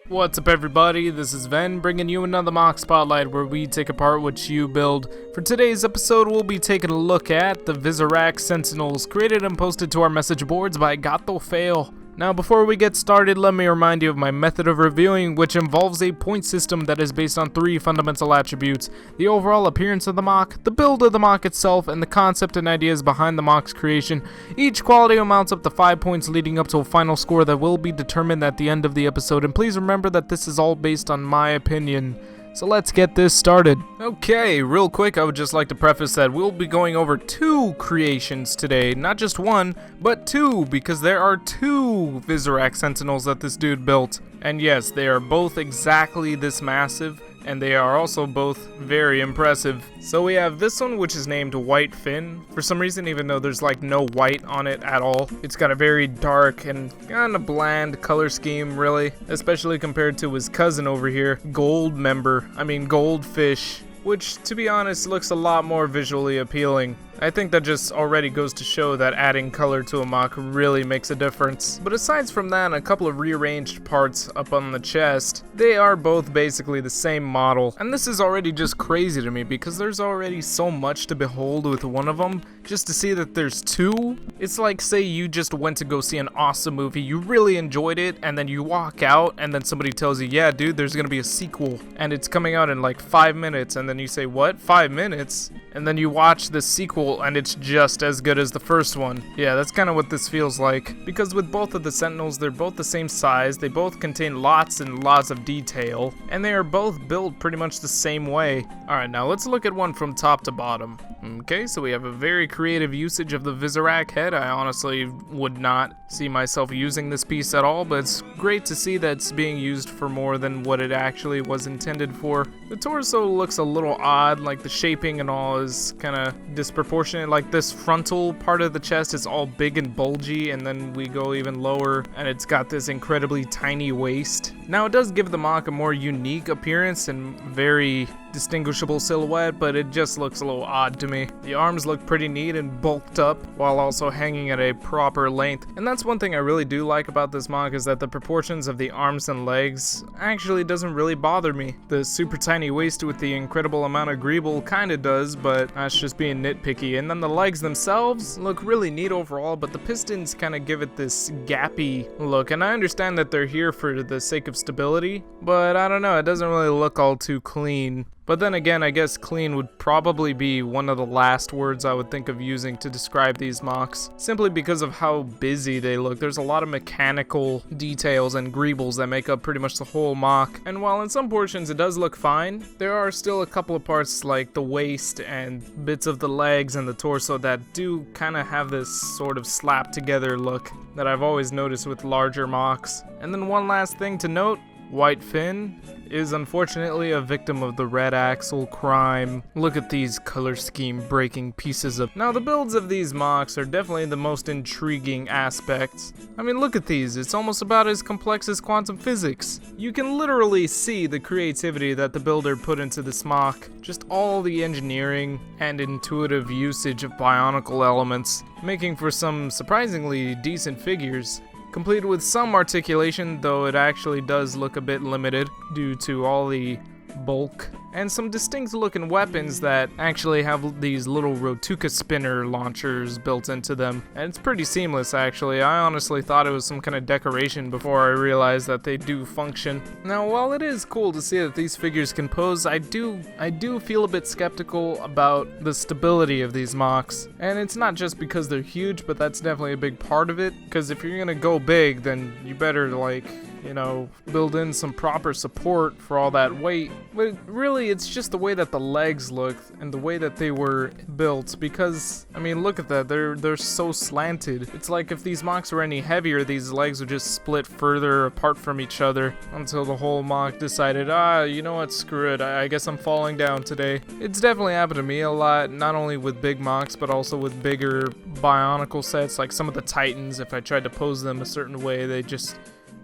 What's up everybody, this is Ven bringing you another mock spotlight where we take apart what you build. For today's episode we'll be taking a look at the Visorak Sentinels created and posted to our message boards by GatoFeo. Now before we get started, let me remind you of my method of reviewing, which involves a point system that is based on 3 fundamental attributes: the overall appearance of the mock, the build of the mock itself, and the concept and ideas behind the mock's creation. Each quality amounts up to 5 points, leading up to a final score that will be determined at the end of the episode, and please remember that this is all based on my opinion. So let's get this started. Okay, real quick, I would just like to preface that we'll be going over 2 creations today. Not just 1, but 2, because there are 2 Visorak Sentinels that this dude built. And yes, they are both exactly this massive, and they are also both very impressive. So we have this one, which is named White Fin. For some reason, even though there's like no white on it at all, it's got a very dark and kind of bland color scheme, really, especially compared to his cousin over here, Goldfish, which, to be honest, looks a lot more visually appealing. I think that just already goes to show that adding color to a mock really makes a difference. But aside from that and a couple of rearranged parts up on the chest, they are both basically the same model. And this is already just crazy to me because there's already so much to behold with one of them. Just to see that there's 2, it's like, say you just went to go see an awesome movie, you really enjoyed it, and then you walk out and then somebody tells you, yeah dude, there's gonna be a sequel and it's coming out in like 5 minutes, and then you say, what, 5 minutes? And then you watch the sequel and it's just as good as the first one. Yeah, that's kind of what this feels like. Because with both of the Sentinels, they're both the same size, they both contain lots and lots of detail, and they are both built pretty much the same way. Alright, now let's look at one from top to bottom. Okay, so we have a very creative usage of the Visorak head. I honestly would not see myself using this piece at all, but it's great to see that it's being used for more than what it actually was intended for. The torso looks a little odd, like the shaping and all is kind of disproportionate. Like this frontal part of the chest is all big and bulgy, and then we go even lower and it's got this incredibly tiny waist. Now it does give the mock a more unique appearance and very distinguishable silhouette, but it just looks a little odd to me. The arms look pretty neat and bulked up while also hanging at a proper length, and that's one thing I really do like about this mock, is that the proportions of the arms and legs actually doesn't really bother me. The super tiny waist with the incredible amount of greeble kinda does, but that's just being nitpicky. And then the legs themselves look really neat overall, but the pistons kinda give it this gappy look, and I understand that they're here for the sake of stability, but I don't know, it doesn't really look all too clean. But then again, I guess clean would probably be one of the last words I would think of using to describe these mocks, simply because of how busy they look. There's a lot of mechanical details and greebles that make up pretty much the whole mock, and while in some portions it does look fine, there are still a couple of parts like the waist and bits of the legs and the torso that do kind of have this sort of slapped together look that I've always noticed with larger mocks. And then one last thing to note, White Fin is unfortunately a victim of the red axle crime. Look at these color scheme breaking pieces of... Now the builds of these mocks are definitely the most intriguing aspects. I mean, look at these, it's almost about as complex as quantum physics. You can literally see the creativity that the builder put into this mock. Just all the engineering and intuitive usage of bionicle elements, making for some surprisingly decent figures. Complete with some articulation, though it actually does look a bit limited due to all the bulk, and some distinct looking weapons that actually have these little Rotuka spinner launchers built into them, and it's pretty seamless actually. I honestly thought it was some kind of decoration before I realized that they do function. Now while it is cool to see that these figures can pose, I do feel a bit skeptical about the stability of these mocks, and it's not just because they're huge, but that's definitely a big part of it, because if you're gonna go big, then you better, like, you know, build in some proper support for all that weight. But really, it's just the way that the legs look and the way that they were built, because, I mean, look at that, they're so slanted. It's like if these mocks were any heavier, these legs would just split further apart from each other until the whole mock decided, you know what, screw it, I guess I'm falling down today. It's definitely happened to me a lot, not only with big mocks, but also with bigger bionicle sets, like some of the Titans. If I tried to pose them a certain way, they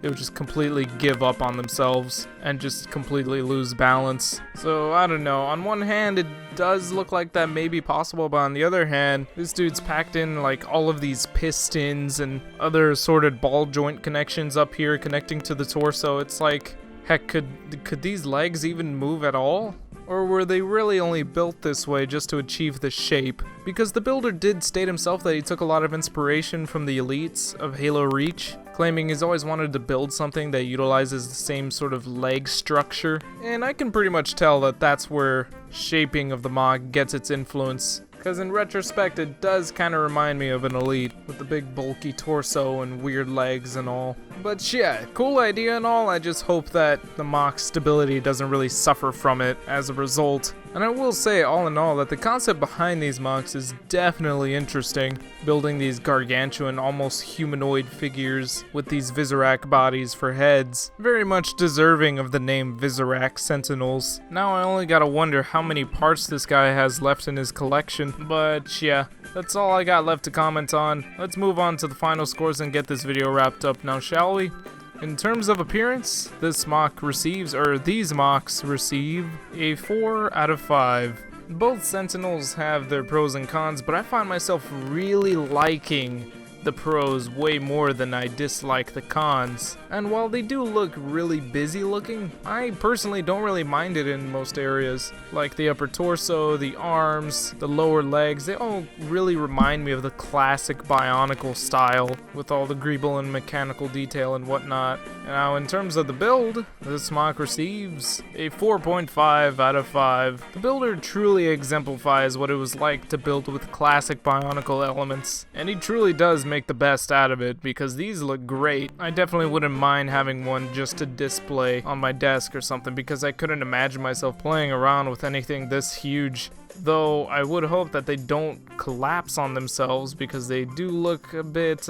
would just completely give up on themselves and just completely lose balance. So I don't know, on one hand it does look like that may be possible, but on the other hand, this dude's packed in like all of these pistons and other assorted ball joint connections up here connecting to the torso. It's like, Heck, could these legs even move at all? Or were they really only built this way just to achieve the shape? Because the builder did state himself that he took a lot of inspiration from the elites of Halo Reach, claiming he's always wanted to build something that utilizes the same sort of leg structure. And I can pretty much tell that that's where shaping of the MOC gets its influence. Because in retrospect, it does kind of remind me of an elite, with the big bulky torso and weird legs and all. But yeah, cool idea and all, I just hope that the MOC stability doesn't really suffer from it as a result. And I will say, all in all, that the concept behind these MOCs is definitely interesting. Building these gargantuan, almost humanoid figures with these Visorak bodies for heads. Very much deserving of the name Visorak Sentinels. Now I only gotta wonder how many parts this guy has left in his collection. But yeah, that's all I got left to comment on. Let's move on to the final scores and get this video wrapped up now, shall we? In terms of appearance, these MOCs receive a 4 out of 5. Both Sentinels have their pros and cons, but I find myself really liking the pros way more than I dislike the cons. And while they do look really busy looking, I personally don't really mind it in most areas. Like the upper torso, the arms, the lower legs, they all really remind me of the classic Bionicle style, with all the greeble and mechanical detail and whatnot. Now in terms of the build, this MOC receives a 4.5 out of 5. The builder truly exemplifies what it was like to build with classic Bionicle elements, and he truly does make the best out of it, because these look great. I definitely wouldn't mind having one just to display on my desk or something, because I couldn't imagine myself playing around with anything this huge. Though I would hope that they don't collapse on themselves, because they do look a bit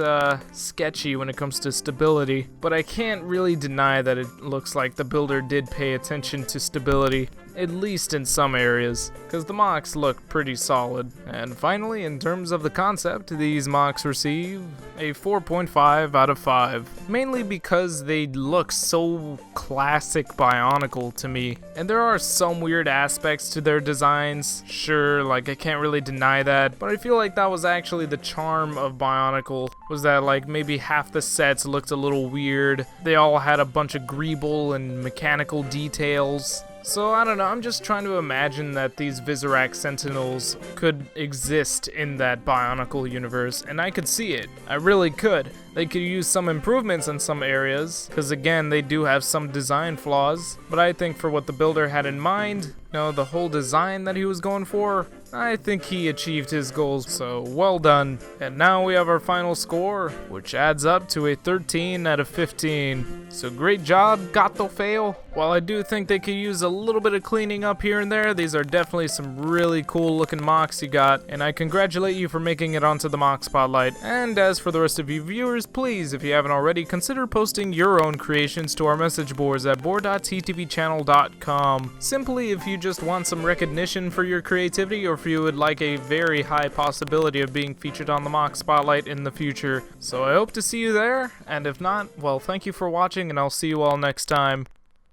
sketchy when it comes to stability. But I can't really deny that it looks like the builder did pay attention to stability, at least in some areas, because the MOCs look pretty solid. And finally, in terms of the concept, these MOCs receive a 4.5 out of 5, mainly because they look so classic Bionicle to me. And there are some weird aspects to their designs, sure, like I can't really deny that, but I feel like that was actually the charm of Bionicle, was that like maybe half the sets looked a little weird. They all had a bunch of greeble and mechanical details. So I don't know, I'm just trying to imagine that these Visorak Sentinels could exist in that Bionicle universe, and I could see it. I really could. They could use some improvements in some areas, because again, they do have some design flaws, but I think for what the builder had in mind, you know, the whole design that he was going for, I think he achieved his goals, so well done. And now we have our final score, which adds up to a 13 out of 15. So great job, GatoFeo. While I do think they could use a little bit of cleaning up here and there, these are definitely some really cool looking MOCs you got, and I congratulate you for making it onto the MOC Spotlight. And as for the rest of you viewers, please, if you haven't already, consider posting your own creations to our message boards at board.ttvchannel.com. Simply if you just want some recognition for your creativity, or if you would like a very high possibility of being featured on the MOC Spotlight in the future. So I hope to see you there, and if not, well, thank you for watching, and I'll see you all next time.